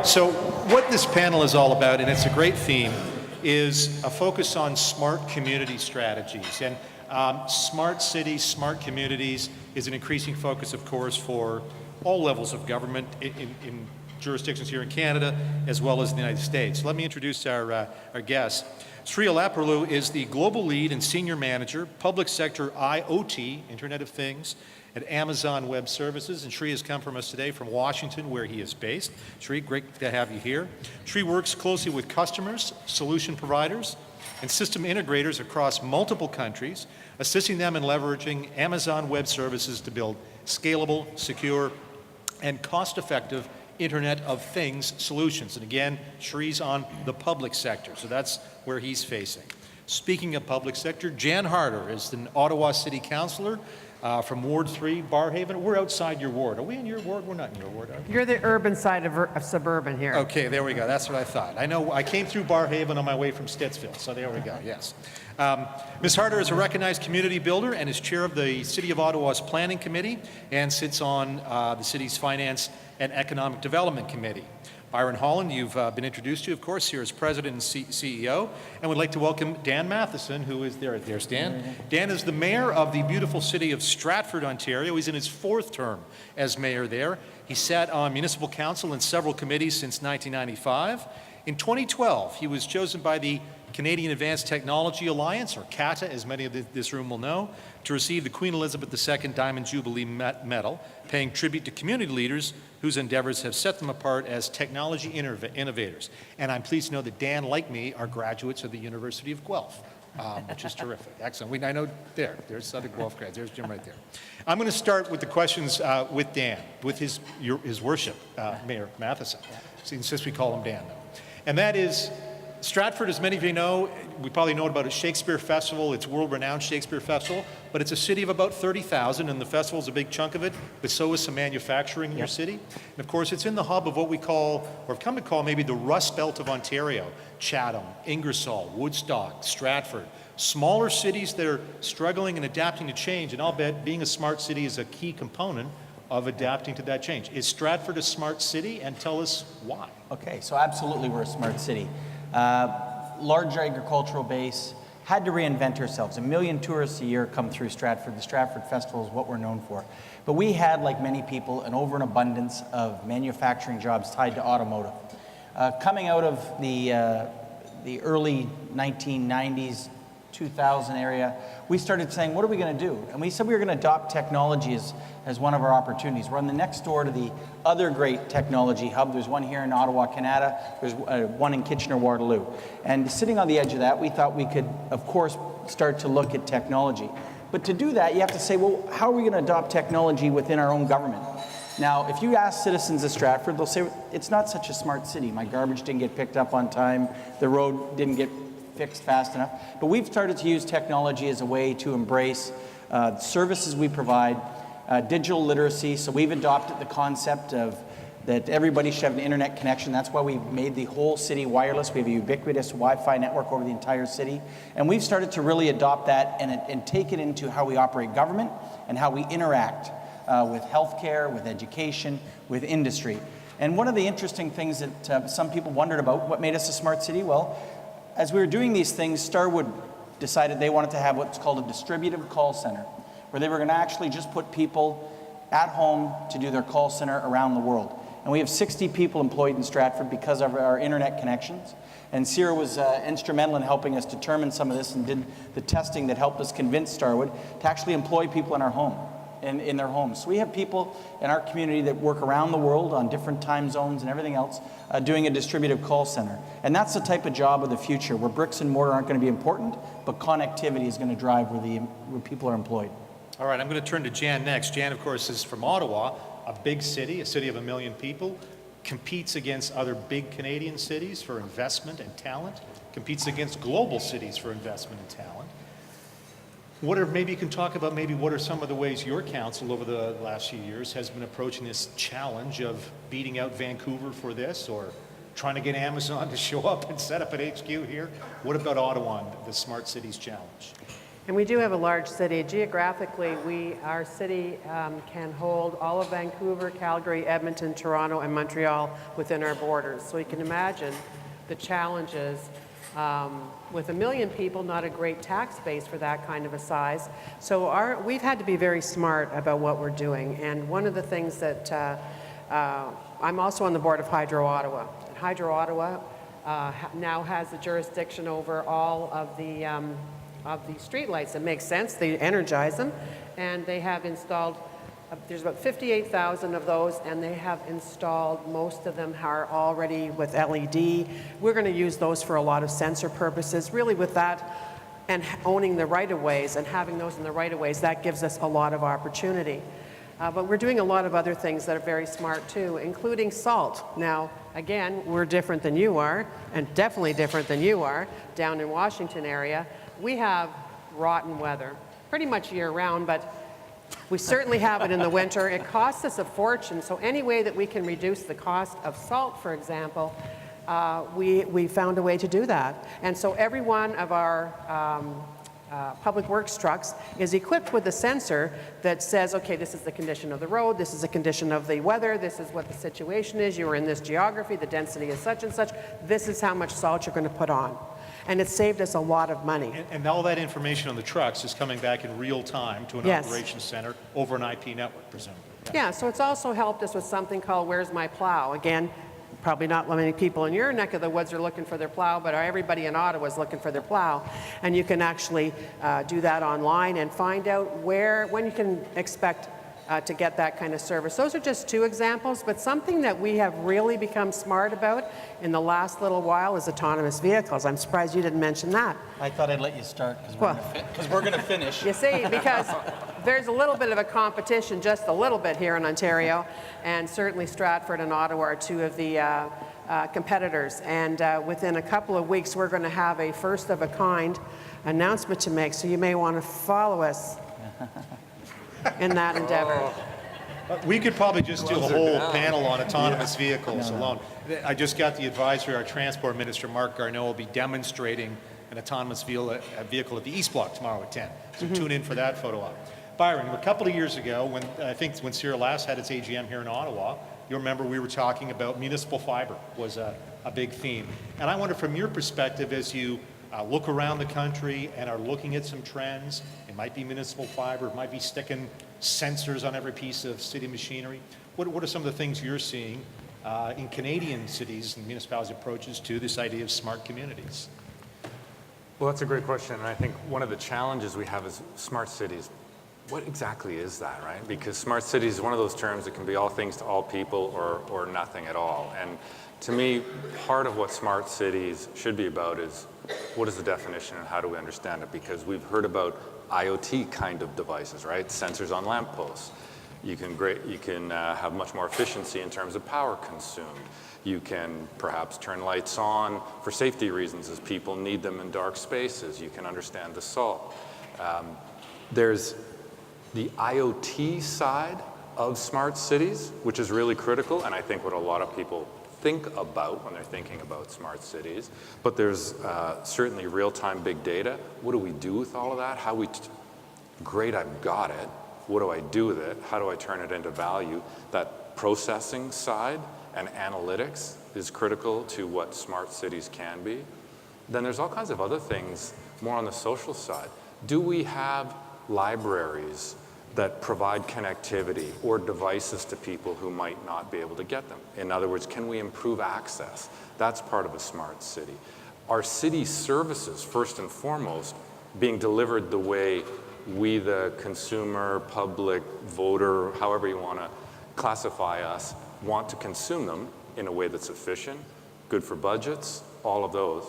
So what this panel is all about, and it's a great theme, is a focus on smart community strategies. And smart cities, smart communities is an increasing focus, of course, for all levels of government in jurisdictions here in Canada, as well as in the United States. Let me introduce our guest. Sri Elaprolu is the global lead and senior manager, public sector IoT, Internet of Things, at Amazon Web Services. And Sri has come from us today from Washington, where he is based. Sri, great to have you here. Sri works closely with customers, solution providers, and system integrators across multiple countries, assisting them in leveraging Amazon Web Services to build scalable, secure, and cost-effective Internet of Things solutions. And again, Sri's on the public sector, so that's where he's facing. Speaking of public sector, Jan Harder is an Ottawa City Councillor from Ward 3, Barrhaven. We're outside your ward. Are we in your ward? We're not in your ward, are we? You're the urban side of suburban here. Okay, there we go. That's what I thought. I know I came through Barrhaven on my way from Stittsville, so there we go, yes. Ms. Harder is a recognized community builder and is chair of the City of Ottawa's Planning Committee and sits on the city's Finance and Economic Development Committee. Byron, Holland, you've been introduced to, of course, CIRA's president and CEO, and would like to welcome Dan Mathieson, who is there. There's Dan. Dan is the mayor of the beautiful city of Stratford, Ontario. He's in his 4th term as mayor there. He sat on municipal council and several committees since 1995. In 2012, he was chosen by the Canadian Advanced Technology Alliance, or CATA, as many of this room will know, to receive the Queen Elizabeth II Diamond Jubilee Medal, paying tribute to community leaders whose endeavors have set them apart as technology innovators. And I'm pleased to know that Dan, like me, are graduates of the University of Guelph, which is terrific. Excellent. I know there's other Guelph grads. There's Jim right there. I'm going to start with the questions with Dan, with his worship, Mayor Mathieson, since we call him Dan, though. And that is, Stratford, as many of you know, we probably know about a Shakespeare Festival. It's a world-renowned Shakespeare Festival, but it's a city of about 30,000, and the festival is a big chunk of it, but so is some manufacturing in your city. And of course, it's in the hub of what we call, or have come to call maybe the Rust Belt of Ontario: Chatham, Ingersoll, Woodstock, Stratford. Smaller cities that are struggling and adapting to change, and I'll bet being a smart city is a key component of adapting to that change. Is Stratford a smart city? And tell us why. Okay, so absolutely we're a smart city. Large agricultural base, had to reinvent ourselves. 1 million tourists a year come through Stratford. The Stratford Festival is what we're known for. But we had, like many people, an overabundance of manufacturing jobs tied to automotive. Coming out of the early 1990s, 2000 area, we started saying, what are we going to do? And we said we were going to adopt technology as one of our opportunities. We're on the next door to the other great technology hub. There's one here in Ottawa, Canada. There's one in Kitchener-Waterloo. And sitting on the edge of that, we thought we could, of course, start to look at technology. But to do that, you have to say, well, how are we going to adopt technology within our own government? Now, if you ask citizens of Stratford, they'll say, it's not such a smart city. My garbage didn't get picked up on time. The road didn't get fixed fast enough. But we've started to use technology as a way to embrace services we provide, digital literacy. So we've adopted the concept of that everybody should have an internet connection. That's why we made the whole city wireless. We have a ubiquitous Wi-Fi network over the entire city. And we've started to really adopt that and take it into how we operate government and how we interact with healthcare, with education, with industry. And one of the interesting things that some people wondered about, what made us a smart city? Well, as we were doing these things, Starwood decided they wanted to have what's called a distributive call center, where they were going to actually just put people at home to do their call center around the world. And we have 60 people employed in Stratford because of our internet connections. And CIRA was instrumental in helping us determine some of this and did the testing that helped us convince Starwood to actually employ people in our home. In their homes. So we have people in our community that work around the world on different time zones and everything else doing a distributive call center. And that's the type of job of the future, where bricks and mortar aren't going to be important, but connectivity is going to drive where people are employed. All right, I'm going to turn to Jan next. Jan, of course, is from Ottawa, a big city, a city of 1 million people, competes against other big Canadian cities for investment and talent, competes against global cities for investment and talent. Maybe you can talk about what are some of the ways your council over the last few years has been approaching this challenge of beating out Vancouver for this, or trying to get Amazon to show up and set up an HQ here? What about Ottawa and the Smart Cities Challenge? And we do have a large city. Geographically, our city can hold all of Vancouver, Calgary, Edmonton, Toronto, and Montreal within our borders. So you can imagine the challenges with 1 million people, not a great tax base for that kind of a size. So we've had to be very smart about what we're doing. And one of the things that I'm also on the board of Hydro Ottawa. And Hydro Ottawa now has the jurisdiction over all of the streetlights. It makes sense. They energize them, and they have installed. There's about 58,000 of those, and they have installed, most of them are already with LED. We're going to use those for a lot of sensor purposes. Really with that and owning the right-of-ways and having those in the right-of-ways, that gives us a lot of opportunity. But we're doing a lot of other things that are very smart too, including salt. Now, again, we're different than you are, and definitely different than you are down in Washington area. We have rotten weather pretty much year-round, but we certainly have it in the winter. It costs us a fortune, so any way that we can reduce the cost of salt, for example, we found a way to do that. And so every one of our public works trucks is equipped with a sensor that says, okay, this is the condition of the road, this is the condition of the weather, this is what the situation is, you are in this geography, the density is such and such, this is how much salt you're going to put on. And it saved us a lot of money. And all that information on the trucks is coming back in real time to an Yes. operations center over an IP network, presumably. Yeah, so it's also helped us with something called Where's My Plow? Again, probably not many people in your neck of the woods are looking for their plow, but everybody in Ottawa is looking for their plow. And you can actually do that online and find out when you can expect to get that kind of service. Those are just two examples, but something that we have really become smart about in the last little while is autonomous vehicles. I'm surprised you didn't mention that. I thought I'd let you start because we're going to finish. You see, because there's a little bit of a competition, just a little bit here in Ontario, and certainly Stratford and Ottawa are two of the competitors. And within a couple of weeks, we're going to have a first-of-a-kind announcement to make, so you may want to follow us in that endeavor. We could probably just do a whole panel on autonomous vehicles alone. I just got the advisory, our transport minister, Mark Garneau, will be demonstrating an autonomous vehicle at the East Block tomorrow at 10. So tune in for that photo op. Byron, a couple of years ago, when CIRA last had its AGM here in Ottawa, you remember we were talking about municipal fiber was a big theme. And I wonder from your perspective, as you look around the country and are looking at some trends, it might be municipal fiber, it might be sticking sensors on every piece of city machinery. What are some of the things you're seeing in Canadian cities and municipalities' approaches to this idea of smart communities? Well, that's a great question. And I think one of the challenges we have is smart cities. What exactly is that, right? Because smart cities is one of those terms that can be all things to all people or nothing at all. And to me, part of what smart cities should be about is what is the definition and how do we understand it? Because we've heard about IoT kind of devices, right? Sensors on lampposts. You can have much more efficiency in terms of power consumed. You can perhaps turn lights on for safety reasons as people need them in dark spaces. You can understand the salt. There's the IoT side of smart cities, which is really critical, and I think what a lot of people think about when they're thinking about smart cities. But there's certainly real-time big data. What do we do with all of that? Great, I've got it. What do I do with it? How do I turn it into value? That processing side and analytics is critical to what smart cities can be. Then there's all kinds of other things more on the social side. Do we have libraries that provide connectivity or devices to people who might not be able to get them? In other words, can we improve access? That's part of a smart city. Are city services, first and foremost, being delivered the way we, the consumer, public, voter, however you want to classify us, want to consume them in a way that's efficient, good for budgets, all of those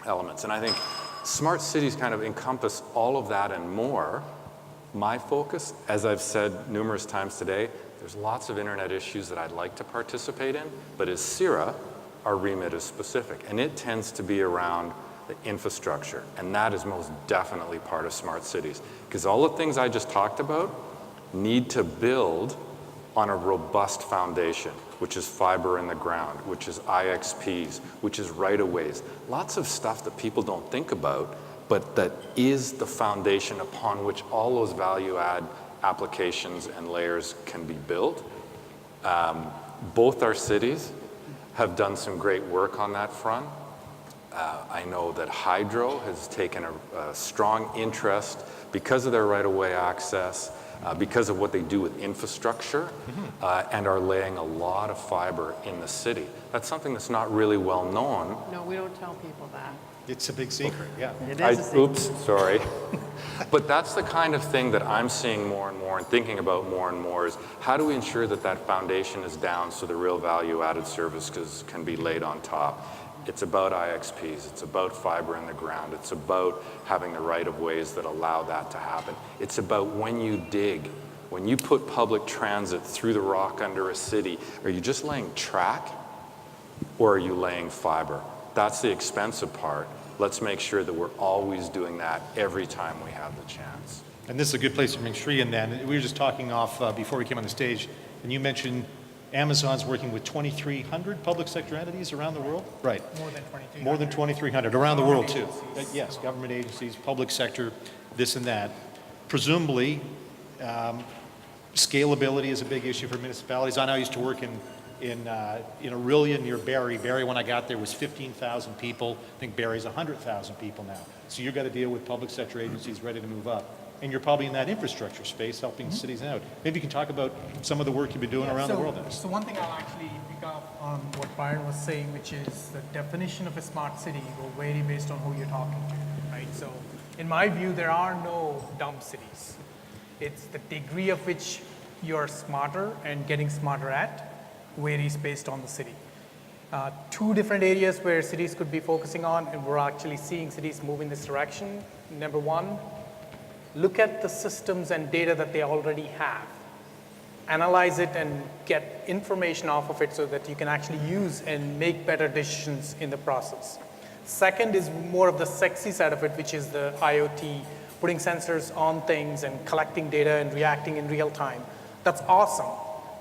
elements? And I think smart cities kind of encompass all of that and more. My focus, as I've said numerous times today, there's lots of internet issues that I'd like to participate in, but as CIRA, our remit is specific, and it tends to be around the infrastructure, and that is most definitely part of smart cities, because all the things I just talked about need to build on a robust foundation, which is fiber in the ground, which is IXPs, which is right-of-ways, lots of stuff that people don't think about, but that is the foundation upon which all those value add applications and layers can be built. Both our cities have done some great work on that front. I know that Hydro has taken a strong interest because of their right-of-way access, because of what they do with infrastructure, and are laying a lot of fiber in the city. That's something that's not really well known. No, we don't tell people that. It's a big secret, yeah. It is a secret. Oops, sorry. But that's the kind of thing that I'm seeing more and more and thinking about more and more is how do we ensure that that foundation is down so the real value-added services can be laid on top? It's about IXPs, it's about fiber in the ground, it's about having the right-of-ways that allow that to happen. It's about when you dig, when you put public transit through the rock under a city, are you just laying track or are you laying fiber? That's the expensive part. Let's make sure that we're always doing that every time we have the chance. And this is a good place to bring Sri in then. We were just talking off before we came on the stage, and you mentioned Amazon's working with 2,300 public sector entities around the world? Right. More than 2,300. More than 2,300 around the world too. Yes, government agencies, public sector, this and that. Presumably, scalability is a big issue for municipalities. I know I used to work in Aurelia near Barrie. Barrie, when I got there, was 15,000 people. I think Barrie's 100,000 people now. So you've got to deal with public sector agencies ready to move up. And you're probably in that infrastructure space helping cities out. Maybe you can talk about some of the work you've been doing around the world then. So one thing I'll actually pick up on what Byron was saying, which is the definition of a smart city will vary based on who you're talking to, right? So in my view, there are no dumb cities. It's the degree of which you're smarter and getting smarter at varies based on the city. Two different areas where cities could be focusing on, and we're actually seeing cities move in this direction. Number one, look at the systems and data that they already have. Analyze it and get information off of it so that you can actually use and make better decisions in the process. Second is more of the sexy side of it, which is the IoT, putting sensors on things and collecting data and reacting in real time. That's awesome,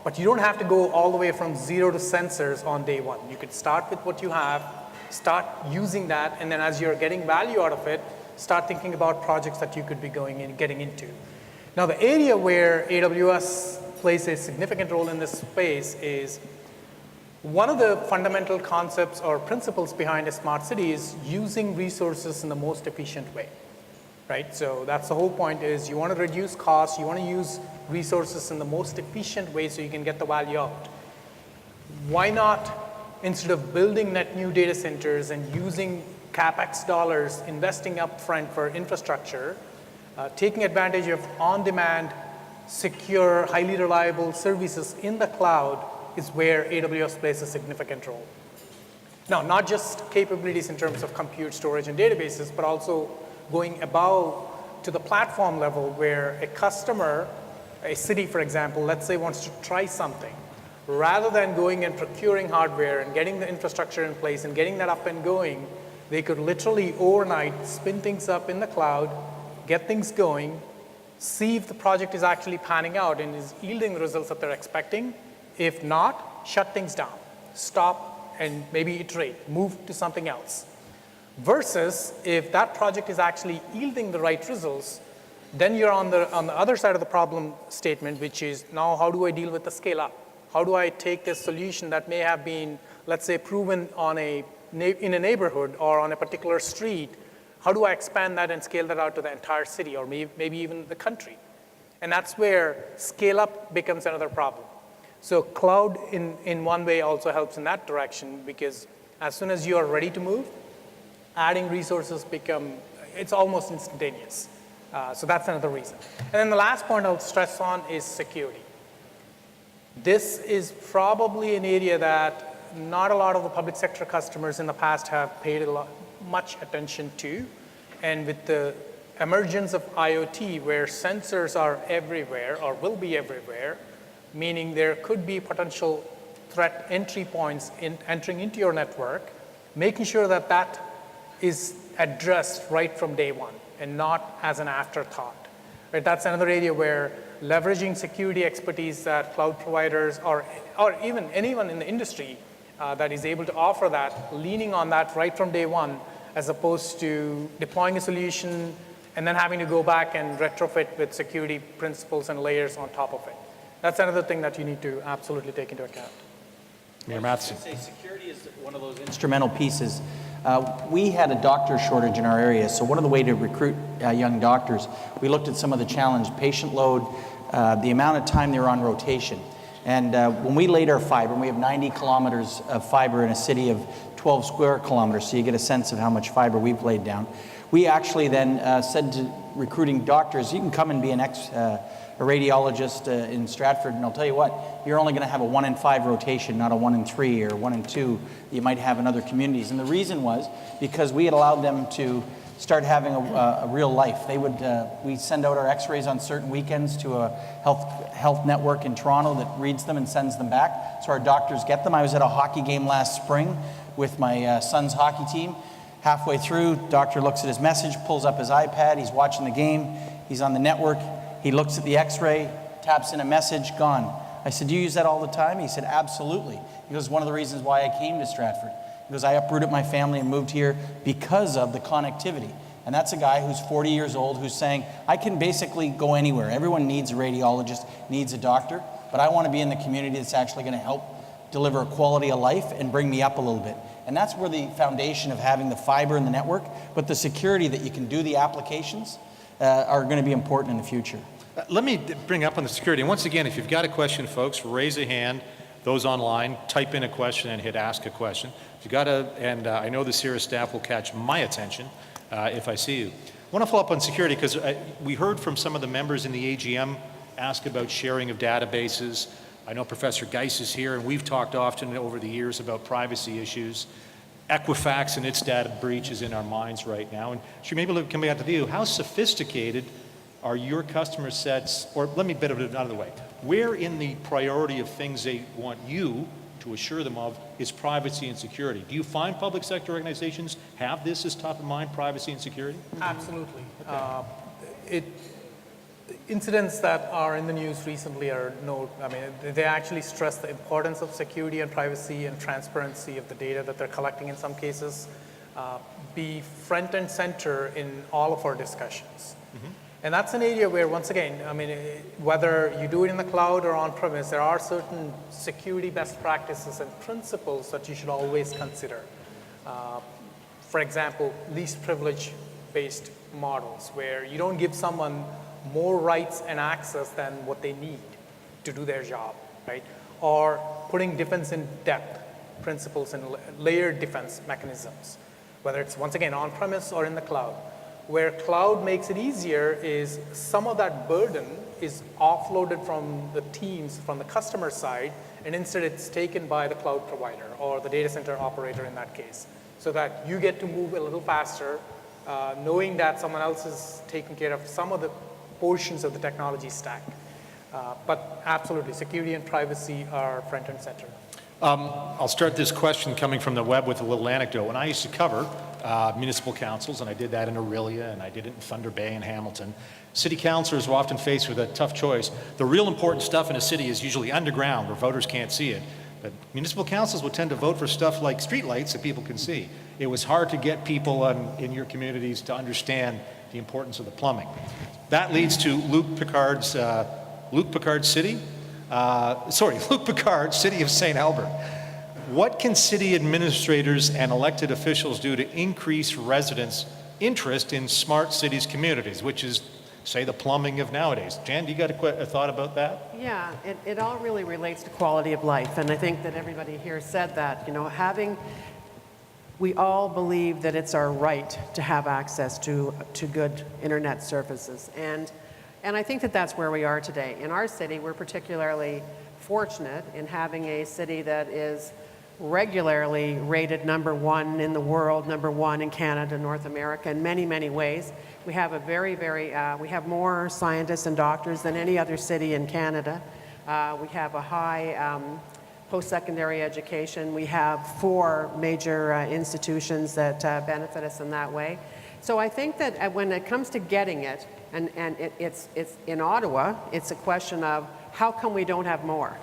but you don't have to go all the way from zero to sensors on day one. You could start with what you have, start using that, and then as you're getting value out of it, start thinking about projects that you could be going and getting into. Now, the area where AWS plays a significant role in this space is one of the fundamental concepts or principles behind a smart city is using resources in the most efficient way, right? So that's the whole point is you want to reduce costs, you want to use resources in the most efficient way so you can get the value out. Why not, instead of building net new data centers and using CapEx dollars, investing upfront for infrastructure, taking advantage of on-demand, secure, highly reliable services in the cloud is where AWS plays a significant role. Now, not just capabilities in terms of compute, storage, and databases, but also going above to the platform level where a customer, a city, for example, let's say wants to try something. Rather than going and procuring hardware and getting the infrastructure in place and getting that up and going, they could literally overnight spin things up in the cloud, get things going, see if the project is actually panning out and is yielding the results that they're expecting. If not, shut things down, stop, and maybe iterate, move to something else. Versus if that project is actually yielding the right results, then you're on the other side of the problem statement, which is now how do I deal with the scale up? How do I take this solution that may have been, let's say, proven in a neighborhood or on a particular street, how do I expand that and scale that out to the entire city or maybe even the country? And that's where scale up becomes another problem. So cloud in one way also helps in that direction because as soon as you are ready to move, adding resources it's almost instantaneous. So that's another reason. And then the last point I'll stress on is security. This is probably an area that not a lot of the public sector customers in the past have paid much attention to. And with the emergence of IoT, where sensors are everywhere or will be everywhere, meaning there could be potential threat entry points entering into your network, making sure that that is addressed right from day one and not as an afterthought. Right? That's another area where leveraging security expertise that cloud providers or even anyone in the industry that is able to offer that, leaning on that right from day one, as opposed to deploying a solution and then having to go back and retrofit with security principles and layers on top of it. That's another thing that you need to absolutely take into account. Mayor Mathieson. I'd say security is one of those instrumental pieces. We had a doctor shortage in our area, so one of the ways to recruit young doctors, we looked at some of the challenge, patient load, the amount of time they were on rotation. And when we laid our fiber, and we have 90 kilometers of fiber in a city of 12 square kilometers, so you get a sense of how much fiber we've laid down. We actually then said to recruiting doctors, you can come and be a radiologist in Stratford, and I'll tell you what, you're only going to have a 1 in 5 rotation, not a 1 in 3 or 1 in 2 you might have in other communities. And the reason was because we had allowed them to start having a real life. They would, we send out our x-rays on certain weekends to a health network in Toronto that reads them and sends them back, so our doctors get them. I was at a hockey game last spring with my son's hockey team. Halfway through, doctor looks at his message, pulls up his iPad, he's watching the game, he's on the network, he looks at the x-ray, taps in a message, gone. I said, do you use that all the time? He said, absolutely. He goes, one of the reasons why I came to Stratford. He goes, I uprooted my family and moved here because of the connectivity. And that's a guy who's 40 years old who's saying, I can basically go anywhere. Everyone needs a radiologist, needs a doctor, but I want to be in the community that's actually going to help deliver a quality of life and bring me up a little bit. And that's where the foundation of having the fiber in the network, but the security that you can do the applications are going to be important in the future. Let me bring up on the security. And once again, if you've got a question, folks, raise a hand. Those online, type in a question and hit ask a question. If you got I know the CIRA staff will catch my attention if I see you. I want to follow up on security because we heard from some of the members in the AGM ask about sharing of databases. I know Professor Geis is here, and we've talked often over the years about privacy issues. Equifax and its data breach is in our minds right now. And sure, maybe coming out to you, how sophisticated are your customer sets, or let me bit of it another way. Where in the priority of things they want you to assure them of is privacy and security? Do you find public sector organizations have this as top of mind, privacy and security? Absolutely. Okay. Incidents that are in the news recently they actually stress the importance of security and privacy and transparency of the data that they're collecting in some cases, be front and center in all of our discussions. Mm-hmm. And that's an area where, once again, whether you do it in the cloud or on-premise, there are certain security best practices and principles that you should always consider. For example, least privilege-based models, where you don't give someone more rights and access than what they need to do their job, right? Or putting defense in depth principles and layered defense mechanisms, whether it's, once again, on-premise or in the cloud. Where cloud makes it easier is some of that burden is offloaded from the teams, from the customer side, and instead it's taken by the cloud provider or the data center operator in that case, so that you get to move a little faster, knowing that someone else is taking care of some of the portions of the technology stack. But absolutely, security and privacy are front and center. I'll start this question coming from the web with a little anecdote. When I used to cover municipal councils, and I did that in Orillia, and I did it in Thunder Bay and Hamilton, city councillors were often faced with a tough choice. The real important stuff in a city is usually underground, where voters can't see it. But municipal councils would tend to vote for stuff like streetlights that people can see. It was hard to get people in your communities to understand the importance of the plumbing. That leads to Luc Picard, City of St. Albert. What can city administrators and elected officials do to increase residents' interest in smart cities communities, which is, say, the plumbing of nowadays? Jan, do you got a thought about that? Yeah, it all really relates to quality of life, and I think that everybody here said that. We all believe that it's our right to have access to good internet services, and I think that that's where we are today. In our city, we're particularly fortunate in having a city that is regularly rated #1 in the world, #1 in Canada, North America, in many, many ways. We have we have more scientists and doctors than any other city in Canada. We have a high post-secondary education. We have 4 major institutions that benefit us in that way. So I think that when it comes to getting it, and it's in Ottawa, it's a question of how come we don't have more?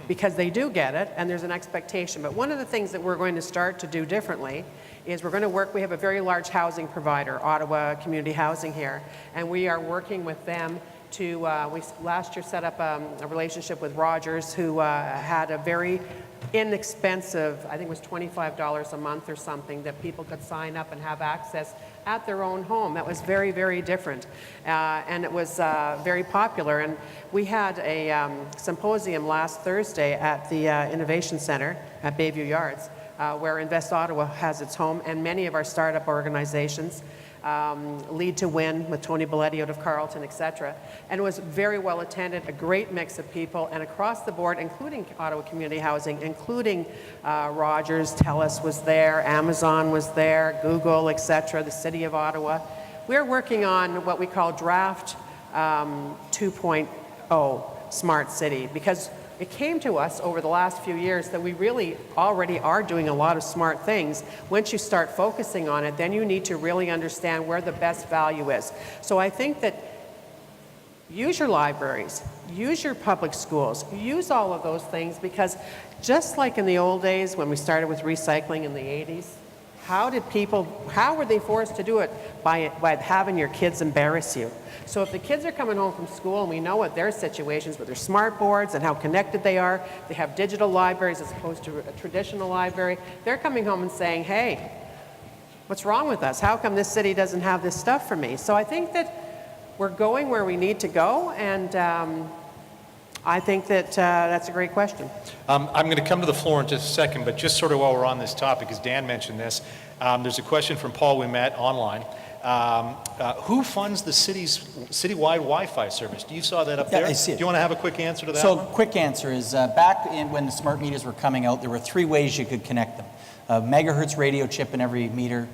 Because they do get it, and there's an expectation. But one of the things that we're going to start to do differently is we're going to work, we have a very large housing provider, Ottawa Community Housing here, and we are working with them to, we last year set up a relationship with Rogers, who had a very inexpensive, I think it was $25 a month or something, that people could sign up and have access at their own home. That was very, very different. And it was very popular. And we had a symposium last Thursday at the Innovation Center at Bayview Yards, where Invest Ottawa has its home, and many of our startup organizations, Lead to Win with Tony Belletti out of Carleton, etc. And it was very well attended, a great mix of people, and across the board, including Ottawa Community Housing, including Rogers, TELUS was there, Amazon was there, Google, etc., the City of Ottawa. We're working on what we call Draft 2.0 Smart City, because it came to us over the last few years that we really already are doing a lot of smart things. Once you start focusing on it, then you need to really understand where the best value is. So I think that use your libraries, use your public schools, use all of those things, because just like in the old days when we started with recycling in the 80s, how were they forced to do it? By having your kids embarrass you. So if the kids are coming home from school and we know what their situations with their smart boards and how connected they are, they have digital libraries as opposed to a traditional library, they're coming home and saying, hey, what's wrong with us? How come this city doesn't have this stuff for me? So I think that we're going where we need to go, and I think that that's a great question. I'm going to come to the floor in just a second, but just sort of while we're on this topic, as Dan mentioned this, there's a question from Paul we met online. Who funds the city's citywide Wi-Fi service? You saw that up there? I see it. Do you want to have a quick answer to that So, one? quick answer is when the smart meters were coming out, there were 3 ways you could connect them. A megahertz radio chip in every meter,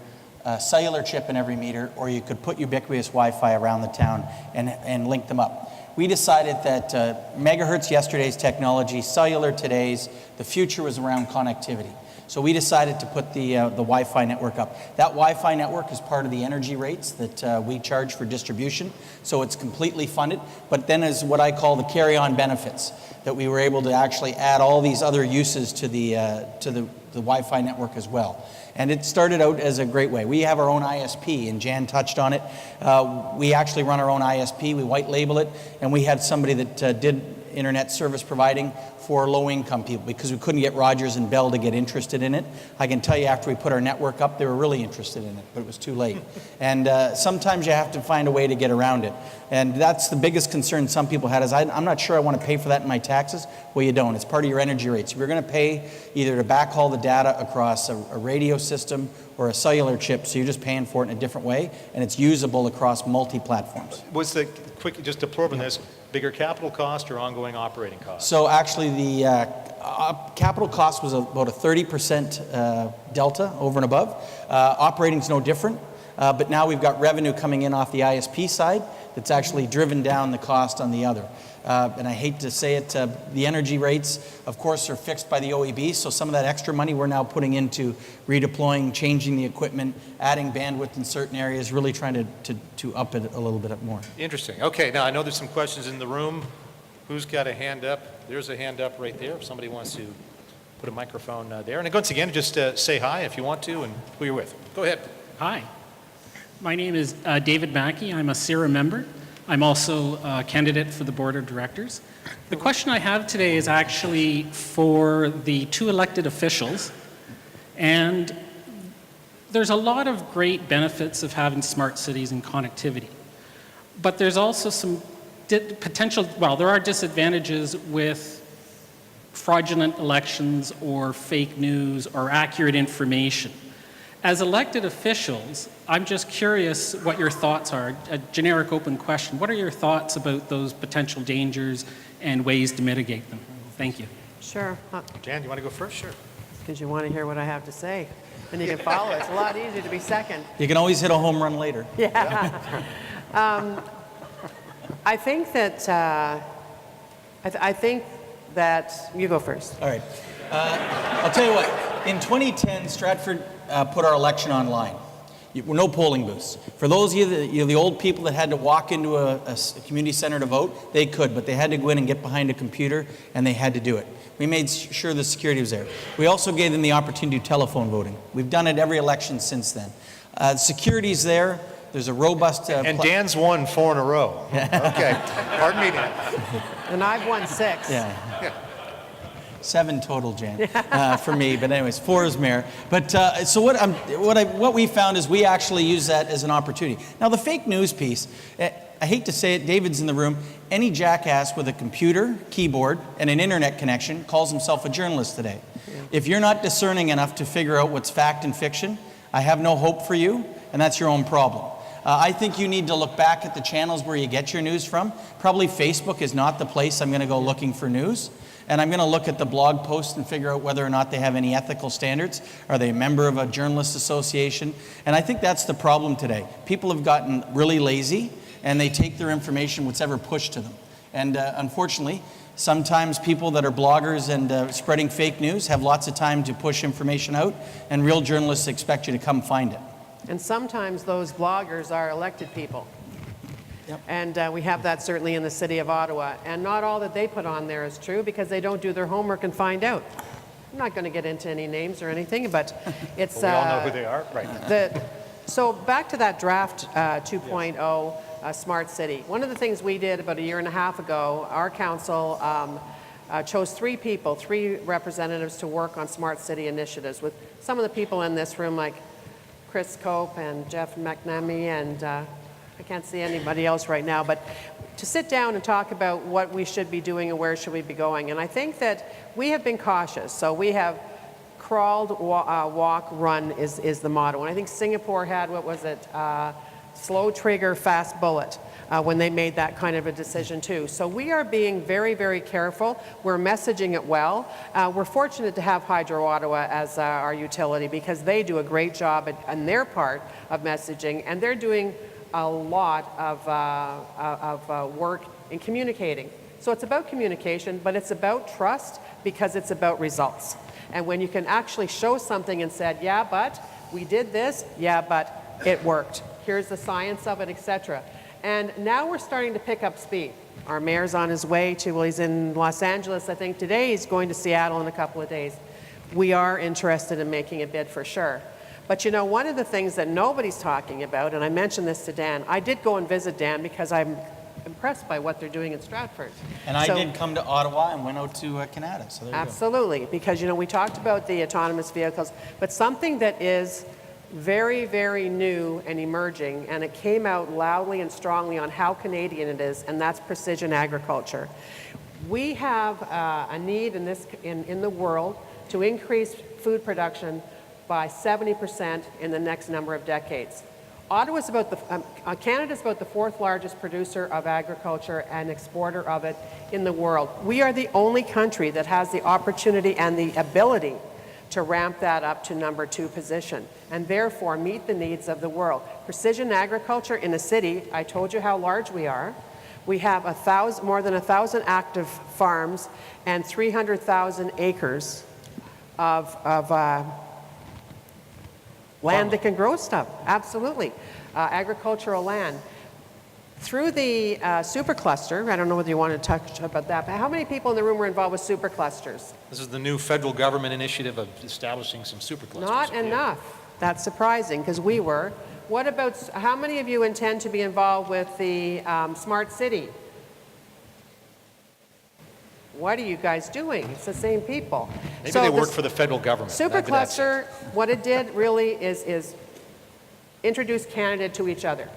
a cellular chip in every meter, or you could put ubiquitous Wi-Fi around the town and link them up. We decided that megahertz yesterday's technology, cellular today's, the future was around connectivity. So we decided to put the Wi-Fi network up. That Wi-Fi network is part of the energy rates that we charge for distribution, so it's completely funded. But then is what I call the carry-on benefits, that we were able to actually add all these other uses to the Wi-Fi network as well. And it started out as a great way. We have our own ISP, and Jan touched on it. We actually run our own ISP, we white label it, and we had somebody that did internet service providing for low-income people because we couldn't get Rogers and Bell to get interested in it. I can tell you after we put our network up, they were really interested in it, but it was too late. And sometimes you have to find a way to get around it. And that's the biggest concern some people had is, I'm not sure I want to pay for that in my taxes. Well, you don't. It's part of your energy rates. If you're going to pay either to backhaul the data across a radio system or a cellular chip, so you're just paying for it in a different way, and it's usable across multi-platforms. Was the quick, just to probe on this, bigger capital cost or ongoing operating cost? So actually the capital cost was about a 30% delta over and above. Operating's no different, but now we've got revenue coming in off the ISP side that's actually driven down the cost on the other. And I hate to say it, the energy rates, of course, are fixed by the OEB, so some of that extra money we're now putting into redeploying, changing the equipment, adding bandwidth in certain areas, really trying to up it a little bit more. Interesting. Okay, now I know there's some questions in the room. Who's got a hand up? There's a hand up right there if somebody wants to put a microphone there. And once again, just say hi if you want to and who you're with. Go ahead. Hi. My name is David Mackey. I'm a CIRA member. I'm also a candidate for the board of directors. The question I have today is actually for the 2 elected officials. And there's a lot of great benefits of having smart cities and connectivity. But there's also some potential, well, there are disadvantages with fraudulent elections or fake news or accurate information. As elected officials, I'm just curious what your thoughts are. A generic open question. What are your thoughts about those potential dangers and ways to mitigate them? Thank you. Sure. Jan, you want to go first? Sure. Because you want to hear what I have to say. And you can follow it. It's a lot easier to be second. You can always hit a home run later. Yeah. I think that, I think that, you go first. All right. I'll tell you what, in 2010, Stratford put our election online. No polling booths. For those of you, the old people that had to walk into a community center to vote, they could, but they had to go in and get behind a computer, and they had to do it. We made sure the security was there. We also gave them the opportunity to do telephone voting. We've done it every election since then. Security's there. There's a robust... and Dan's won 4 in a row. Okay. Pardon me, Dan. And I've won 6. Yeah. 7 total, Jan, for me. But anyways, 4 is mayor. But so what we found is we actually use that as an opportunity. Now the fake news piece, I hate to say it, David's in the room. Any jackass with a computer, keyboard, and an internet connection calls himself a journalist today. Yeah. If you're not discerning enough to figure out what's fact and fiction, I have no hope for you, and that's your own problem. I think you need to look back at the channels where you get your news from. Probably Facebook is not the place I'm going to go looking for news. And I'm going to look at the blog posts and figure out whether or not they have any ethical standards. Are they a member of a journalists association? And I think that's the problem today. People have gotten really lazy, and they take their information whatever pushed to them. And unfortunately, sometimes people that are bloggers and spreading fake news have lots of time to push information out, and real journalists expect you to come find it. And sometimes those bloggers are elected people. Yep. And we have that certainly in the city of Ottawa. And not all that they put on there is true because they don't do their homework and find out. I'm not going to get into any names or anything, but it's... we all know who they are right now. So back to that draft 2.0 smart city. One of the things we did about 1.5 years ago, our council chose 3 people, 3 representatives to work on smart city initiatives with some of the people in this room like Chris Cope and Jeff McNamee and I can't see anybody else right now, but to sit down and talk about what we should be doing and where should we be going. And I think that we have been cautious. So we have crawled, walk, run is the motto. And I think Singapore had, what was it, slow trigger, fast bullet when they made that kind of a decision too. So we are being very, very careful. We're messaging it well. We're fortunate to have Hydro Ottawa as our utility because they do a great job on their part of messaging, and they're doing a lot of work in communicating. So it's about communication, but it's about trust because it's about results. And when you can actually show something and said, yeah, but we did this, yeah, but it worked. Here's the science of it, etc. And now we're starting to pick up speed. Our mayor's on his way to, well, he's in Los Angeles, I think today. He's going to Seattle in a couple of days. We are interested in making a bid for sure. But you know, one of the things that nobody's talking about, and I mentioned this to Dan, I did go and visit Dan because I'm impressed by what they're doing in Stratford. And I did come to Ottawa and went out to Canada, so there you go. Absolutely, because you know, we talked about the autonomous vehicles, but something that is very, very new and emerging, and it came out loudly and strongly on how Canadian it is, and that's precision agriculture. We have a need in the world to increase food production by 70% in the next number of decades. Canada's about the 4th largest producer of agriculture and exporter of it in the world. We are the only country that has the opportunity and the ability to ramp that up to number 2 position and therefore meet the needs of the world. Precision agriculture in a city, I told you how large we are. We have more than 1,000 active farms and 300,000 acres of land that can grow stuff, absolutely. Agricultural land. Through the supercluster, I don't know whether you want to touch about that, but how many people in the room were involved with superclusters? This is the new federal government initiative of establishing some superclusters. Not enough. That's surprising because we were. What about, how many of you intend to be involved with the smart city? What are you guys doing? It's the same people. Maybe they work for the federal government. Supercluster, what it did really is introduce Canada to each other.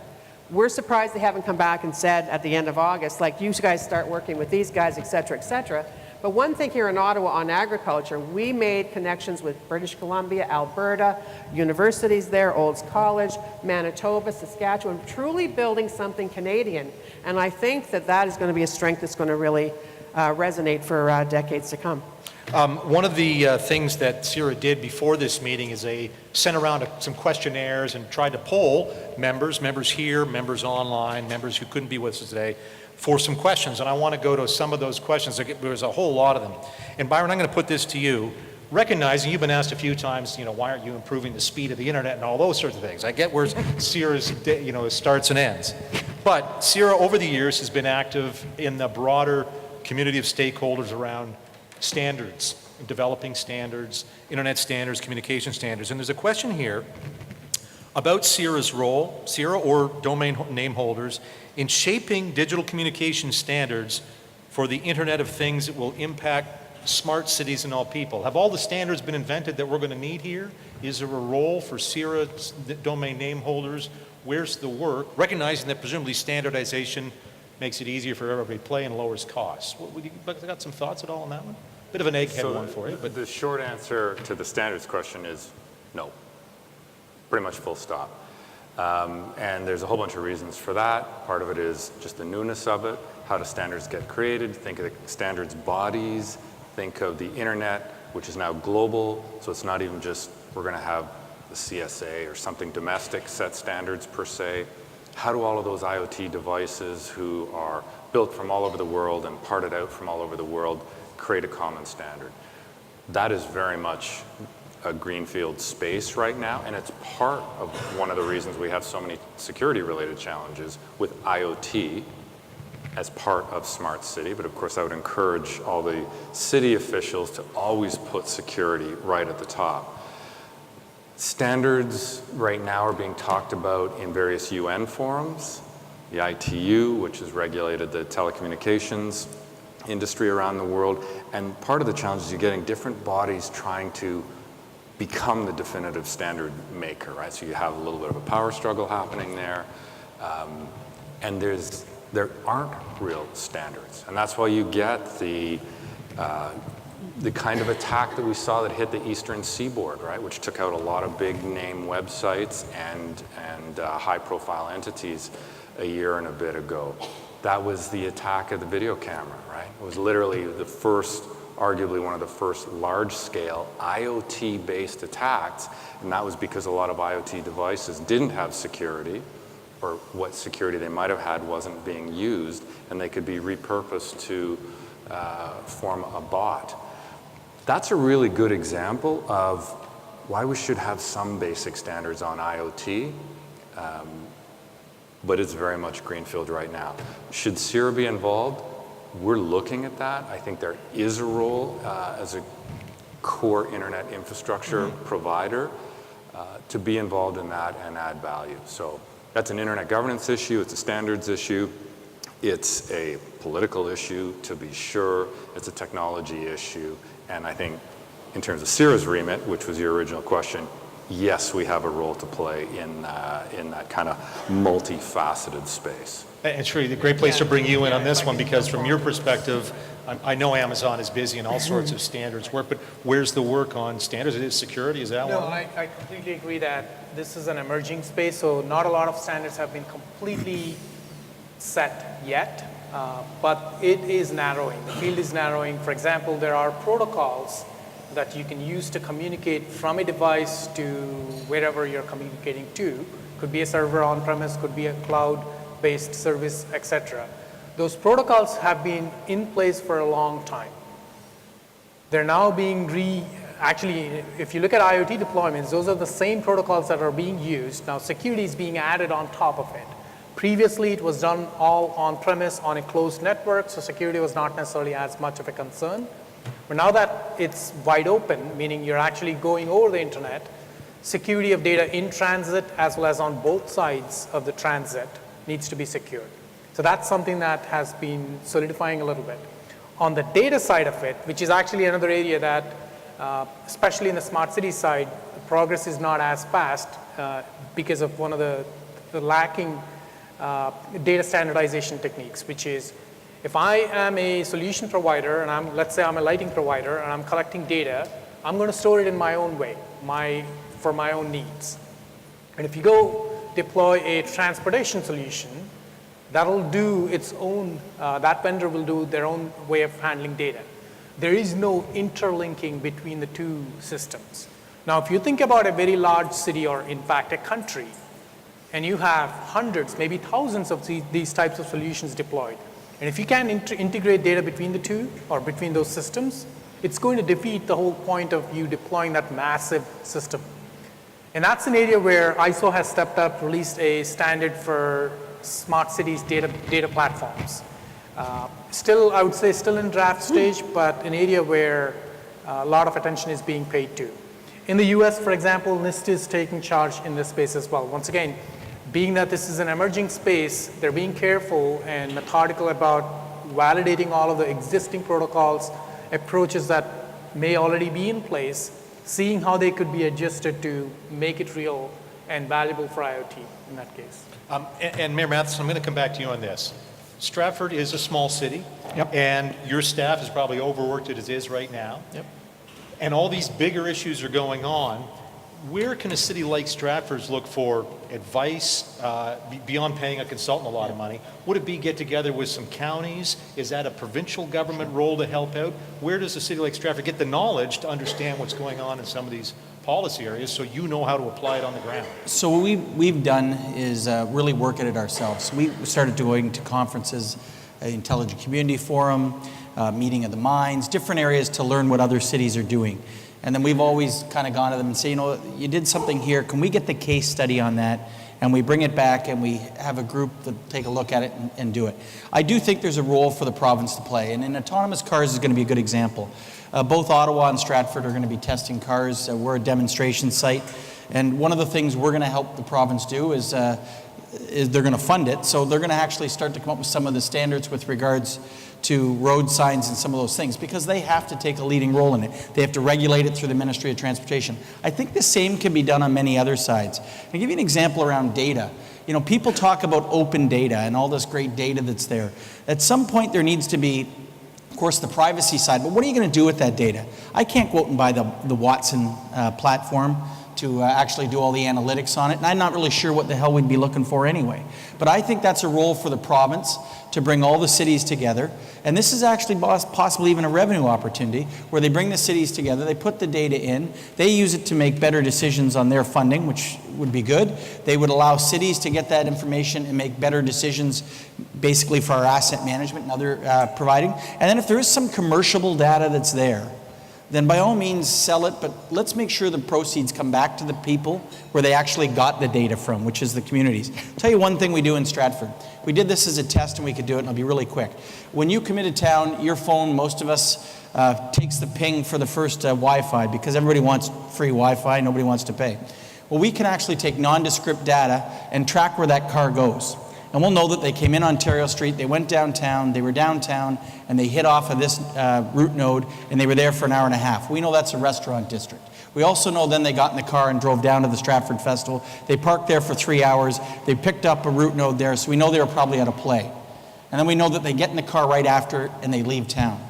We're surprised they haven't come back and said at the end of August, like, you guys start working with these guys, et cetera, et cetera. But one thing here in Ottawa on agriculture, we made connections with British Columbia, Alberta, universities there, Olds College, Manitoba, Saskatchewan, truly building something Canadian. And I think that that is going to be a strength that's going to really resonate for decades to come. One of the things that CIRA did before this meeting is they sent around some questionnaires and tried to poll members here, members online, members who couldn't be with us today, for some questions. And I want to go to some of those questions. There's a whole lot of them. And Byron, I'm going to put this to you. recognizing, you've been asked a few times, why aren't you improving the speed of the internet and all those sorts of things. I get where CIRA's, starts and ends. But CIRA over the years has been active in the broader community of stakeholders around standards, developing standards, internet standards, communication standards. And there's a question here about CIRA's role, CIRA or domain name holders, in shaping digital communication standards for the Internet of Things that will impact smart cities and all people. Have all the standards been invented that we're going to need here? Is there a role for CIRA domain name holders? Where's the work? Recognizing that presumably standardization makes it easier for everybody to play and lowers costs. Got some thoughts at all on that one? Bit of an egghead one for you. But the short answer to the standards question is no. Pretty much full stop. And there's a whole bunch of reasons for that. Part of it is just the newness of it. How do standards get created? Think of the standards bodies. Think of the internet, which is now global. So it's not even just we're going to have the CSA or something domestic set standards per se. How do all of those IoT devices who are built from all over the world and parted out from all over the world create a common standard? That is very much a greenfield space right now, and it's part of one of the reasons we have so many security-related challenges with IoT as part of Smart City. But of course, I would encourage all the city officials to always put security right at the top. Standards right now are being talked about in various UN forums. The ITU, which has regulated the telecommunications industry around the world. And part of the challenge is you're getting different bodies trying to become the definitive standard maker, right? So you have a little bit of a power struggle happening there. And there aren't real standards. And that's why you get the kind of attack that we saw that hit the eastern seaboard, right? Which took out a lot of big name websites and high profile entities a year and a bit ago. That was the attack of the video camera, right? It was literally the first, arguably one of the first large-scale IoT-based attacks, and that was because a lot of IoT devices didn't have security, or what security they might have had wasn't being used, and they could be repurposed to form a bot. That's a really good example of why we should have some basic standards on IoT, but it's very much greenfield right now. Should CIRA be involved? We're looking at that. I think there is a role as a core internet infrastructure provider to be involved in that and add value. So that's an internet governance issue, it's a standards issue, it's a political issue to be sure, it's a technology issue, and I think in terms of CIRA's remit, which was your original question, yes, we have a role to play in that kind of multifaceted space. And Sri, the great place to bring you in on this one, because from your perspective, I know Amazon is busy in all sorts of standards work, but where's the work on standards? Is it security? Is that No, one? I completely agree that this is an emerging space, so not a lot of standards have been completely set yet, but it is narrowing. The field is narrowing. For example, there are protocols that you can use to communicate from a device to wherever you're communicating to. Could be a server on-premise, could be a cloud-based service, etc. Those protocols have been in place for a long time. They're now being actually, if you look at IoT deployments, those are the same protocols that are being used. Now, security is being added on top of it. Previously, it was done all on-premise on a closed network, so security was not necessarily as much of a concern. But now that it's wide open, meaning you're actually going over the internet, security of data in transit as well as on both sides of the transit needs to be secured. So that's something that has been solidifying a little bit. On the data side of it, which is actually another area that, especially in the smart city side, the progress is not as fast because of one of the lacking data standardization techniques, which is if I am a solution provider and let's say I'm a lighting provider and I'm collecting data, I'm going to store it in my own way, for my own needs. And if you go deploy a transportation solution, that'll do its own, that vendor will do their own way of handling data. There is no interlinking between the two systems. Now, if you think about a very large city or in fact a country, and you have hundreds, maybe thousands of these types of solutions deployed, and if you can integrate data between the two or between those systems, it's going to defeat the whole point of you deploying that massive system. And that's an area where ISO has stepped up, released a standard for smart cities data platforms. Still, I would say still in draft stage, but an area where a lot of attention is being paid to. In the US, for example, NIST is taking charge in this space as well. Once again, being that this is an emerging space, they're being careful and methodical about validating all of the existing protocols, approaches that may already be in place, seeing how they could be adjusted to make it real and valuable for IoT in that case. And Mayor Mathieson, I'm going to come back to you on this. Stratford is a small city, and your staff has probably overworked it as is right now. And all these bigger issues are going on. Where can a city like Stratford look for advice beyond paying a consultant a lot of money? Would it be get together with some counties? Is that a provincial government role to help out? Where does a city like Stratford get the knowledge to understand what's going on in some of these policy areas so you know how to apply it on the ground? So what we've done is really work at it ourselves. We started going to conferences, Intelligent Community Forum, Meeting of the Minds, different areas to learn what other cities are doing. And then we've always kind of gone to them and say, you know, you did something here, can we get the case study on that? And we bring it back and we have a group that take a look at it and do it. I do think there's a role for the province to play, and in autonomous cars is going to be a good example. Both Ottawa and Stratford are going to be testing cars. We're a demonstration site. And one of the things we're going to help the province do is they're going to fund it. So they're going to actually start to come up with some of the standards with regards to road signs and some of those things, because they have to take a leading role in it. They have to regulate it through the Ministry of Transportation. I think the same can be done on many other sides. I'll give you an example around data. You know, people talk about open data and all this great data that's there. At some point there needs to be, of course, the privacy side, but what are you going to do with that data? I can't go out and buy the Watson platform to actually do all the analytics on it, and I'm not really sure what the hell we'd be looking for anyway. But I think that's a role for the province to bring all the cities together, and this is actually possibly even a revenue opportunity where they bring the cities together, they put the data in, they use it to make better decisions on their funding, which would be good. They would allow cities to get that information and make better decisions basically for our asset management and other providing. And then if there is some commercial data that's there, then by all means sell it, but let's make sure the proceeds come back to the people where they actually got the data from, which is the communities. I'll tell you one thing we do in Stratford. We did this as a test and we could do it, and I'll be really quick. When you come into town, your phone, most of us, takes the ping for the first Wi-Fi, because everybody wants free Wi-Fi, nobody wants to pay. Well, we can actually take nondescript data and track where that car goes. And we'll know that they came in Ontario Street, they went downtown, they were downtown, and they hit off of this route node, and they were there for an hour and a half. We know that's a restaurant district. We also know then they got in the car and drove down to the Stratford Festival. They parked there for 3 hours. They picked up a route node there, so we know they were probably at a play. And then we know that they get in the car right after and they leave town.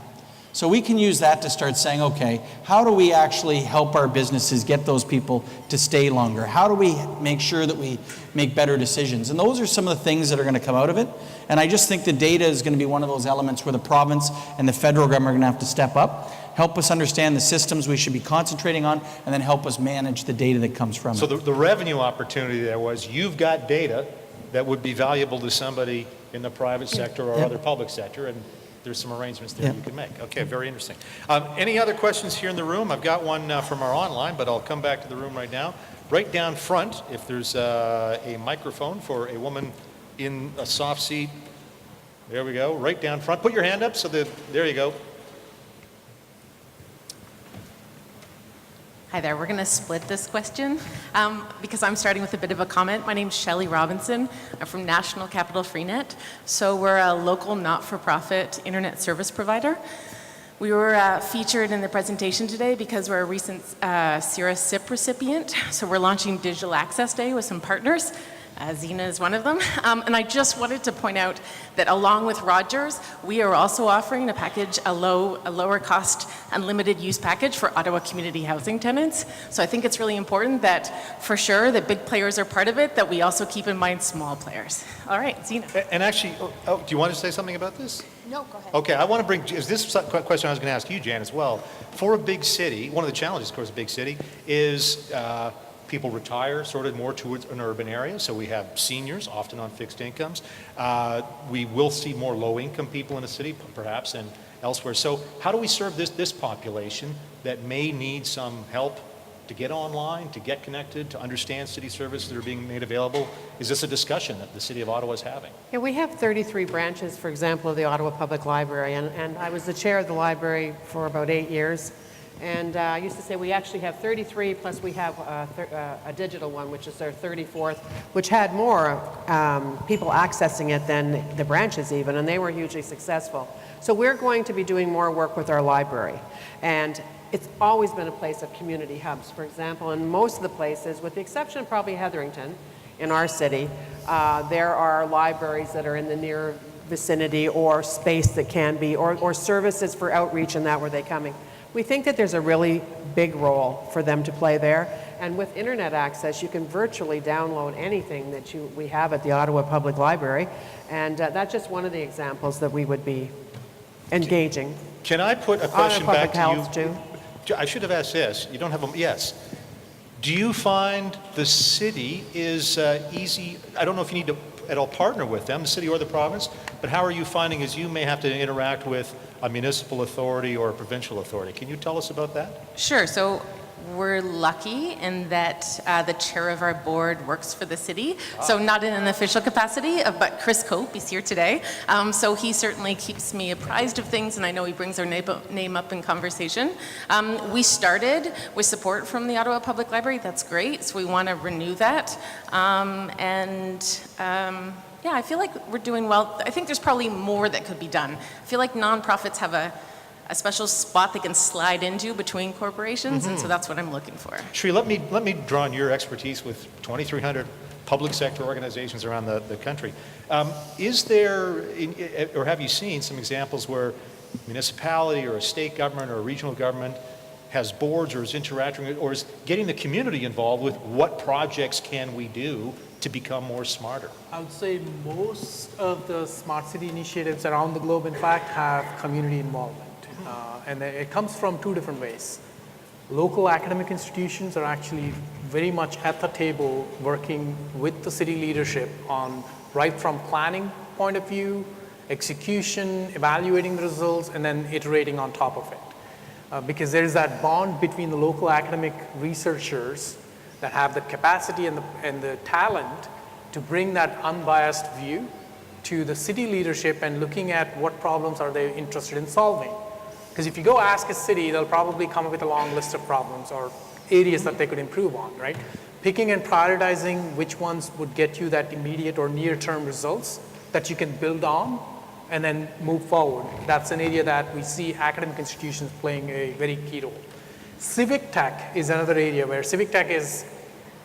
So we can use that to start saying, okay, how do we actually help our businesses get those people to stay longer? How do we make sure that we make better decisions? And those are some of the things that are going to come out of it. And I just think the data is going to be one of those elements where the province and the federal government are going to have to step up, help us understand the systems we should be concentrating on, and then help us manage the data that comes from it. So the revenue opportunity there was, you've got data that would be valuable to somebody in the private sector or other public sector, and there's some arrangements there you can make. Okay, very interesting. Any other questions here in the room? I've got one from our online, but I'll come back to the room right now. Right down front, if there's a microphone for a woman in a soft seat. There we go, right down front. Put your hand up so that, there you go. Hi there, we're going to split this question because I'm starting with a bit of a comment. My name's Shelley Robinson. I'm from National Capital Freenet. So we're a local not-for-profit internet service provider. We were featured in the presentation today because we're a recent CIRA SIP recipient. So we're launching Digital Access Day with some partners. Zena is one of them. And I just wanted to point out that along with Rogers, we are also offering a package, a lower cost, unlimited use package for Ottawa community housing tenants. So I think it's really important that, for sure, that big players are part of it, that we also keep in mind small players. All right, Zena. And actually, do you want to say something about this? No, go ahead. Okay, I want to bring, is this a question I was going to ask you, Jan, as well. For a big city, one of the challenges, of course, of a big city is people retire sort of more towards an urban area, so we have seniors, often on fixed incomes. We will see more low-income people in the city, perhaps, and elsewhere. So how do we serve this population that may need some help to get online, to get connected, to understand city services that are being made available? Is this a discussion that the City of Ottawa is having? Yeah, we have 33 branches, for example, of the Ottawa Public Library, and I was the chair of the library for about 8 years. And I used to say we actually have 33, plus we have a digital one, which is our 34th, which had more people accessing it than the branches even, and they were hugely successful. So we're going to be doing more work with our library. And it's always been a place of community hubs. For example, in most of the places, with the exception of probably Hetherington in our city, there are libraries that are in the near vicinity or space that can be, or services for outreach and that where they're coming. We think that there's a really big role for them to play there. And with internet access, you can virtually download anything that we have at the Ottawa Public Library. And that's just one of the examples that we would be engaging. Can I put a question back to Health, too. I should have asked this. You don't have a, yes. Do you find the city is easy? I don't know if you need to at all partner with them, the city or the province, but how are you finding as you may have to interact with a municipal authority or a provincial authority? Can you tell us about that? Sure. So we're lucky in that the chair of our board works for the city. So not in an official capacity, but Chris Cope is here today. So he certainly keeps me apprised of things, and I know he brings our name up in conversation. We started with support from the Ottawa Public Library. That's great. So we want to renew that. Yeah, I feel like we're doing well. I think there's probably more that could be done. I feel like nonprofits have a special spot they can slide into between corporations, and so that's what I'm looking for. Sri, let me draw on your expertise with 2,300 public sector organizations around the country. Is there, or have you seen some examples where municipality or a state government or a regional government has boards or is interacting or is getting the community involved with what projects can we do to become more smarter? I would say most of the smart city initiatives around the globe, in fact, have community involvement. And it comes from two different ways. Local academic institutions are actually very much at the table working with the city leadership on right from planning point of view, execution, evaluating the results, and then iterating on top of it. Because there is that bond between the local academic researchers that have the capacity and the talent to bring that unbiased view to the city leadership and looking at what problems are they interested in solving. Because if you go ask a city, they'll probably come up with a long list of problems or areas that they could improve on, right? Picking and prioritizing which ones would get you that immediate or near-term results that you can build on and then move forward. That's an area that we see academic institutions playing a very key role. Civic tech is another area where civic tech is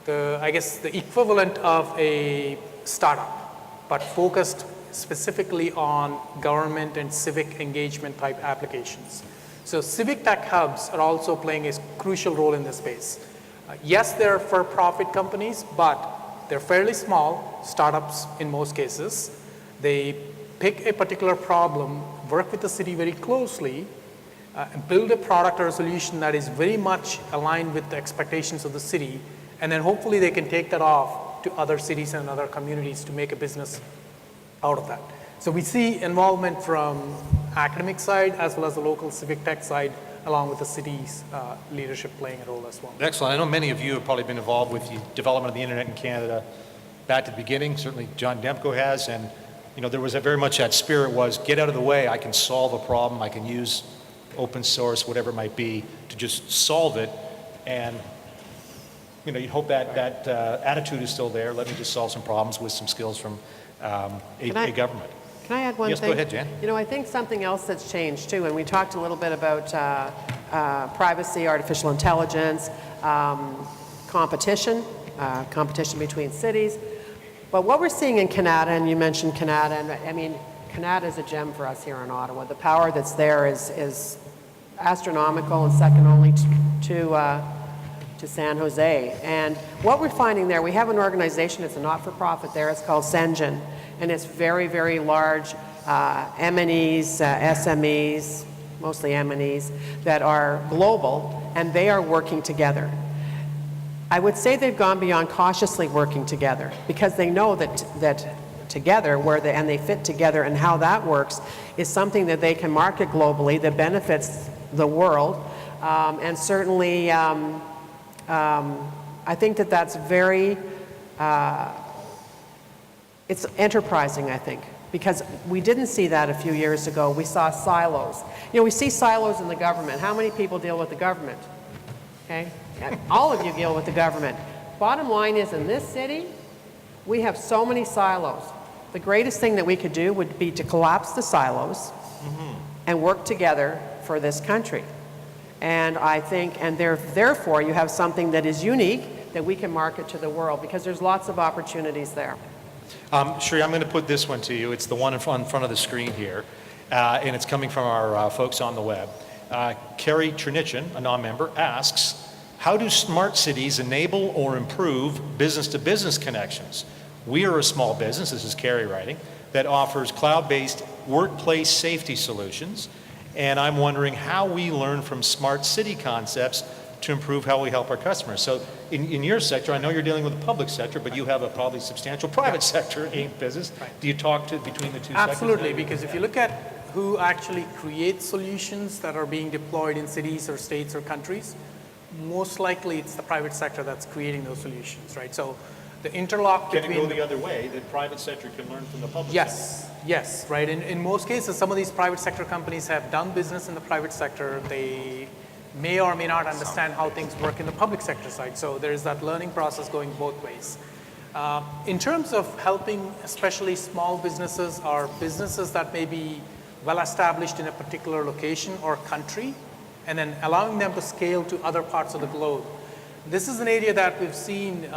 I guess the equivalent of a startup, but focused specifically on government and civic engagement type applications. So civic tech hubs are also playing a crucial role in this space. Yes, they're for-profit companies, but they're fairly small, startups in most cases. They pick a particular problem, work with the city very closely, build a product or a solution that is very much aligned with the expectations of the city, and then hopefully they can take that off to other cities and other communities to make a business out of that. So we see involvement from academic side as well as the local civic tech side, along with the city's leadership playing a role as well. Excellent. I know many of you have probably been involved with the development of the internet in Canada back to the beginning. Certainly John Demko has, and you know, there was very much that spirit was get out of the way. I can solve a problem. I can use open source, whatever it might be, to just solve it. And you know, you'd hope that attitude is still there. Let me just solve some problems with some skills from a government. Can I add one thing? Yes, go ahead, Jan. You know, I think something else that's changed too, and we talked a little bit about privacy, artificial intelligence, competition between cities. But what we're seeing in Canada, and you mentioned Canada, and I mean, Canada is a gem for us here in Ottawa. The power that's there is astronomical and second only to San Jose. And what we're finding there, we have an organization, it's a not-for-profit there, it's called Sengen, and it's very, very large M&Es, SMEs, mostly M&Es, that are global, and they are working together. I would say they've gone beyond cautiously working together, because they know that together, and they fit together, and how that works is something that they can market globally that benefits the world. And certainly, I think that that's very, it's enterprising, I think, because we didn't see that a few years ago. We saw silos. You know, we see silos in the government. How many people deal with the government? Okay? All of you deal with the government. Bottom line is, in this city, we have so many silos. The greatest thing that we could do would be to collapse the silos and work together for this country. And I think, and therefore, you have something that is unique that we can market to the world, because there's lots of opportunities there. Sheree, I'm going to put this one to you. It's the one in front of the screen here, and it's coming from our folks on the web. Carrie Chernichin, a non-member, asks, how do smart cities enable or improve business-to-business connections? We are a small business, this is Carrie writing, that offers cloud-based workplace safety solutions, and I'm wondering how we learn from smart city concepts to improve how we help our customers. So in your sector, I know you're dealing with the public sector, but you have a probably substantial private sector business. Do you talk to between the two sectors? Absolutely, because if you look at who actually creates solutions that are being deployed in cities or states or countries, most likely it's the private sector that's creating those solutions, right? So the interlock between... Can it go the other way, that private sector can learn from the public sector? Yes, right. In most cases, some of these private sector companies have done business in the private sector. They may or may not understand how things work in the public sector side. So there's that learning process going both ways. In terms of helping especially small businesses or businesses that may be well established in a particular location or country, and then allowing them to scale to other parts of the globe. This is an area that we've seen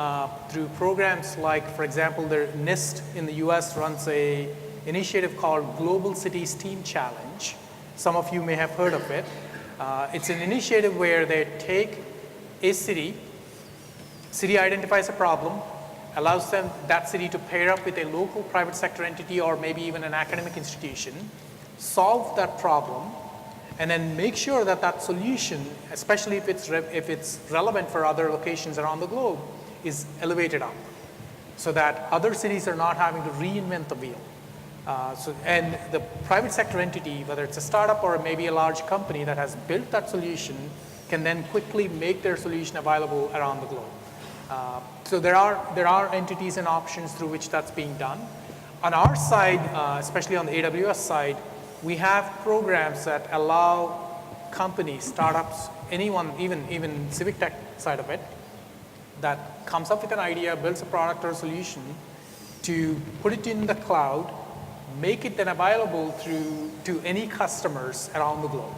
through programs like, for example, the NIST in the US runs an initiative called Global Cities Team Challenge. Some of you may have heard of it. It's an initiative where they take a city identifies a problem, allows that city to pair up with a local private sector entity or maybe even an academic institution, solve that problem, and then make sure that that solution, especially if it's relevant for other locations around the globe, is elevated up so that other cities are not having to reinvent the wheel. And the private sector entity, whether it's a startup or maybe a large company that has built that solution, can then quickly make their solution available around the globe. So there are entities and options through which that's being done. On our side, especially on the AWS side, we have programs that allow companies, startups, anyone, even Civic Tech side of it, that comes up with an idea, builds a product or a solution, to put it in the cloud, make it then available to any customers around the globe.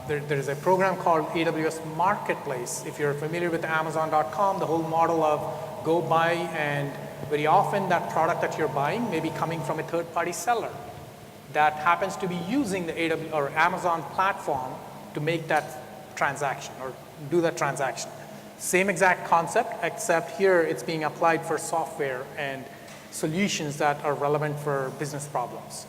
There is a program called AWS Marketplace. If you're familiar with Amazon.com, the whole model of go buy, and very often that product that you're buying may be coming from a third-party seller that happens to be using the AWS or Amazon platform to make that transaction or do that transaction. Same exact concept, except here it's being applied for software and solutions that are relevant for business problems.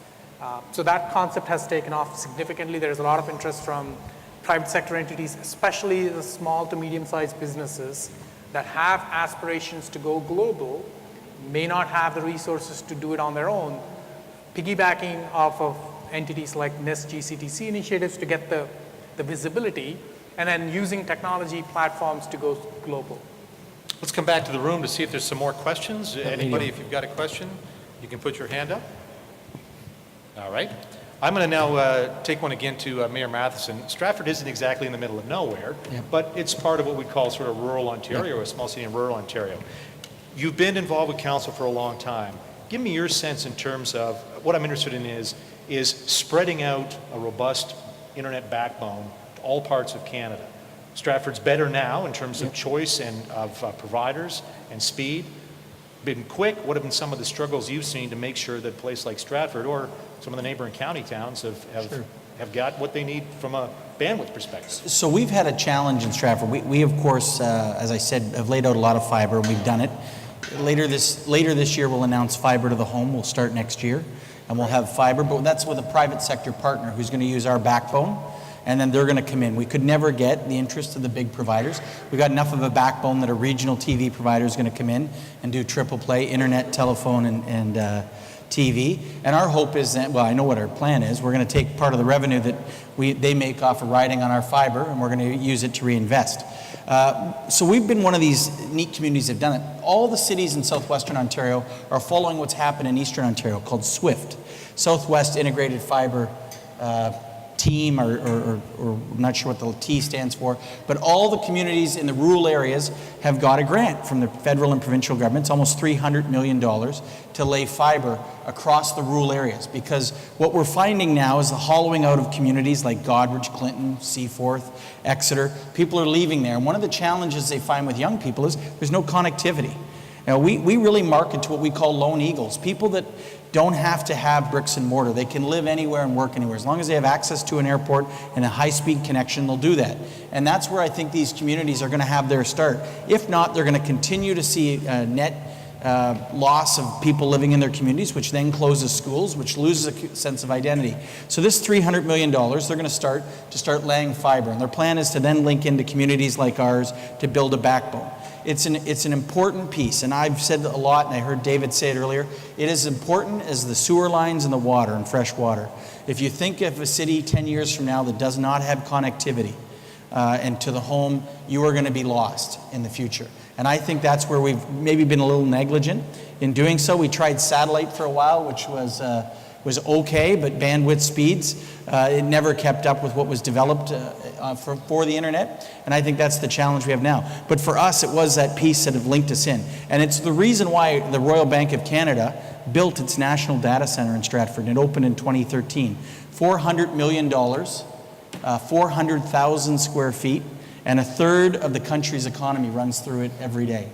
So that concept has taken off significantly. There's a lot of interest from private sector entities, especially the small to medium-sized businesses that have aspirations to go global, may not have the resources to do it on their own, piggybacking off of entities like NIST, GCTC initiatives to get the visibility, and then using technology platforms to go global. Let's come back to the room to see if there's some more questions. Anybody, if you've got a question, you can put your hand up. All right. I'm going to now take one again to Mayor Mathieson. Stratford isn't exactly in the middle of nowhere, but it's part of what we call sort of rural Ontario, a small city in rural Ontario. You've been involved with council for a long time. Give me your sense in terms of what I'm interested in is spreading out a robust internet backbone to all parts of Canada. Stratford's better now in terms of choice and of providers and speed. Been quick. What have been some of the struggles you've seen to make sure that a place like Stratford or some of the neighboring county towns have got what they need from a bandwidth perspective? So we've had a challenge in Stratford. We of course, as I said, have laid out a lot of fiber, and we've done it. Later this year, we'll announce fiber to the home. We'll start next year, and we'll have fiber, but that's with a private sector partner who's going to use our backbone and then they're going to come in. We could never get the interest of the big providers. We've got enough of a backbone that a regional TV provider is going to come in and do triple play, internet, telephone, and TV. And our hope is that, well, I know what our plan is. We're going to take part of the revenue that they make off of riding on our fiber, and we're going to use it to reinvest. So we've been one of these neat communities that have done it. All the cities in southwestern Ontario are following what's happened in eastern Ontario, called SWIFT, Southwest Integrated Fiber Team, or I'm not sure what the T stands for, but all the communities in the rural areas have got a grant from the federal and provincial governments, almost $300 million, to lay fiber across the rural areas. Because what we're finding now is the hollowing out of communities like Goderich, Clinton, Seaforth, Exeter. People are leaving there, and one of the challenges they find with young people is there's no connectivity. Now, we really market to what we call lone eagles, people that don't have to have bricks and mortar. They can live anywhere and work anywhere. As long as they have access to an airport and a high-speed connection, they'll do that. And that's where I think these communities are going to have their start. If not, they're going to continue to see net loss of people living in their communities, which then closes schools, which loses a sense of identity. So this $300 million, they're going to start laying fiber. And their plan is to then link into communities like ours to build a backbone. It's an important piece, and I've said a lot, and I heard David say it earlier. It is important as the sewer lines and the water and fresh water. If you think of a city 10 years from now that does not have connectivity and to the home, you are going to be lost in the future. And I think that's where we've maybe been a little negligent in doing so. We tried satellite for a while, which was okay, but bandwidth speeds, it never kept up with what was developed for the internet, and I think that's the challenge we have now. But for us, it was that piece that have linked us in. And it's the reason why the Royal Bank of Canada built its national data center in Stratford, and it opened in 2013. $400 million, 400,000 square feet, and a third of the country's economy runs through it every day.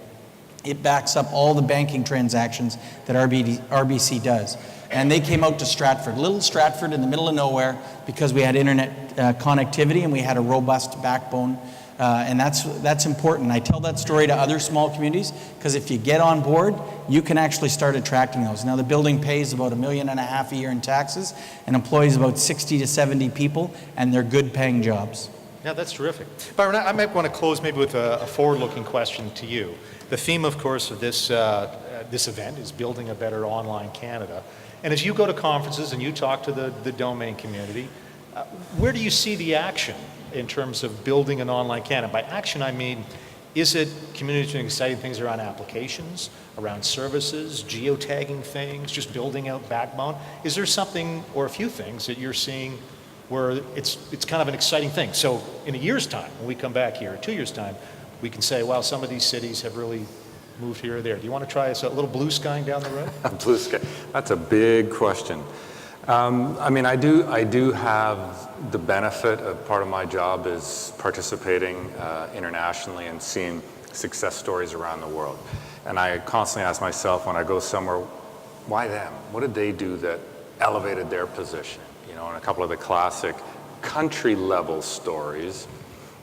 It backs up all the banking transactions that RBC does. And they came out to Stratford, little Stratford in the middle of nowhere, because we had internet connectivity and we had a robust backbone. And that's important. I tell that story to other small communities, because if you get on board, you can actually start attracting those. Now the building pays about $1.5 million a year in taxes and employs about 60 to 70 people, and they're good paying jobs. Yeah, that's terrific. Byron, I might want to close maybe with a forward-looking question to you. The theme, of course, of this event is building a better online Canada. And as you go to conferences and you talk to the domain community, where do you see the action in terms of building an online Canada? By action, I mean, is it communities doing exciting things around applications, around services, geotagging things, just building out backbone? Is there something or a few things that you're seeing where it's kind of an exciting thing? So in a year's time, when we come back here, 2 years' time, we can say, wow, some of these cities have really moved here or there. Do you want to try a little blue skying down the road? Blue sky. That's a big question. I mean, I do have the benefit of part of my job is participating internationally and seeing success stories around the world. And I constantly ask myself when I go somewhere, why them? What did they do that elevated their position? You know, and a couple of the classic country level stories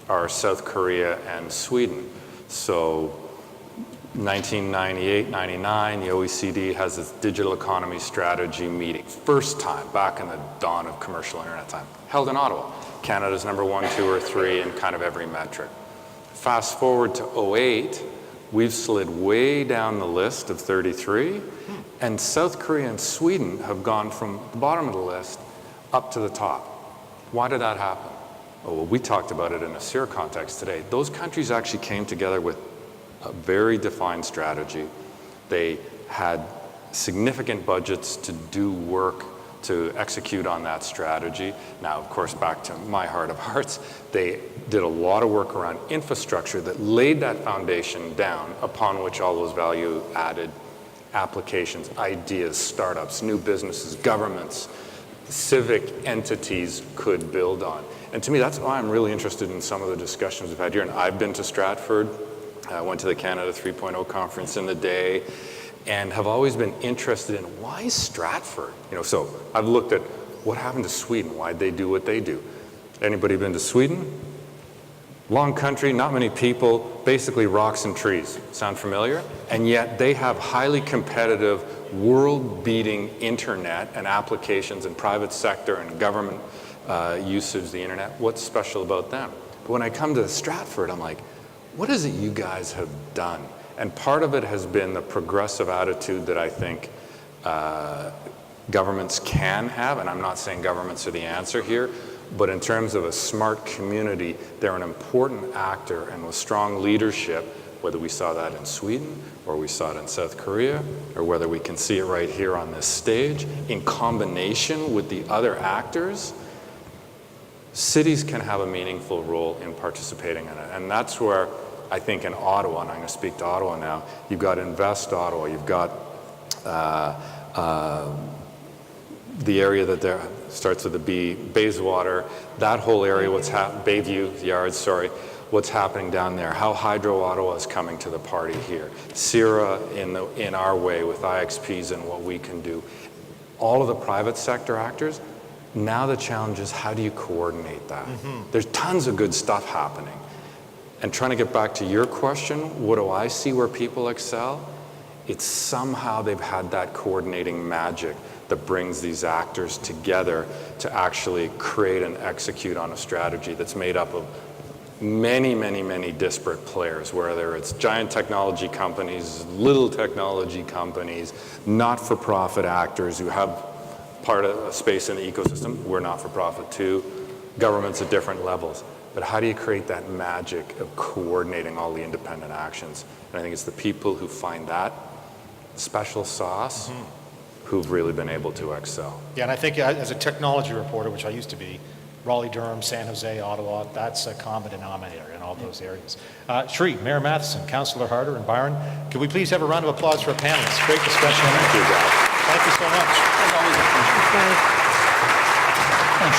are South Korea and Sweden. So 1998-99, the OECD has its digital economy strategy meeting. First time, back in the dawn of commercial internet time, held in Ottawa. Canada's number 1, 2, or 3 in kind of every metric. Fast forward to 08, we've slid way down the list of 33, and South Korea and Sweden have gone from the bottom of the list up to the top. Why did that happen? Oh, well, we talked about it in a CIRA context today. Those countries actually came together with a very defined strategy. They had significant budgets to do work to execute on that strategy. Now, of course, back to my heart of hearts, they did a lot of work around infrastructure that laid that foundation down upon which all those value-added applications, ideas, startups, new businesses, governments, civic entities could build on. And to me, that's why I'm really interested in some of the discussions we've had here. And I've been to Stratford. I went to the Canada 3.0 conference in the day and have always been interested in why Stratford? You know, so I've looked at what happened to Sweden. Why'd they do what they do? Anybody been to Sweden? Long country, not many people, basically rocks and trees. Sound familiar? And yet they have highly competitive, world-beating internet and applications and private sector and government usage, the internet, what's special about them? But when I come to Stratford, I'm like, what is it you guys have done? And part of it has been the progressive attitude that I think governments can have, and I'm not saying governments are the answer here, but in terms of a smart community, they're an important actor, and with strong leadership, whether we saw that in Sweden, or we saw it in South Korea, or whether we can see it right here on this stage, in combination with the other actors, cities can have a meaningful role in participating in it. And that's where I think in Ottawa, and I'm going to speak to Ottawa now, you've got Invest Ottawa, you've got the area that there starts with a B, Bayswater, that whole area, Bayview Yards, sorry, what's happening down there, how Hydro Ottawa is coming to the party here, CIRA in our way with IXPs and what we can do. All of the private sector actors, now the challenge is how do you coordinate that? There's tons of good stuff happening. And trying to get back to your question, what do I see where people excel? It's somehow they've had that coordinating magic that brings these actors together to actually create and execute on a strategy that's made up of many, many, many disparate players, whether it's giant technology companies, little technology companies, not-for-profit actors who have part of a space in the ecosystem. We're not-for-profit too. Governments at different levels. But how do you create that magic of coordinating all the independent actions? And I think it's the people who find that special sauce who've really been able to excel. Yeah, and I think as a technology reporter, which I used to be, Raleigh, Durham, San Jose, Ottawa, that's a common denominator in all those areas. Sri, Mayor Mathieson, Councillor Harder, and Byron, could we please have a round of applause for our panelists? Great discussion. Thank you, guys. Thank you so much. Thanks.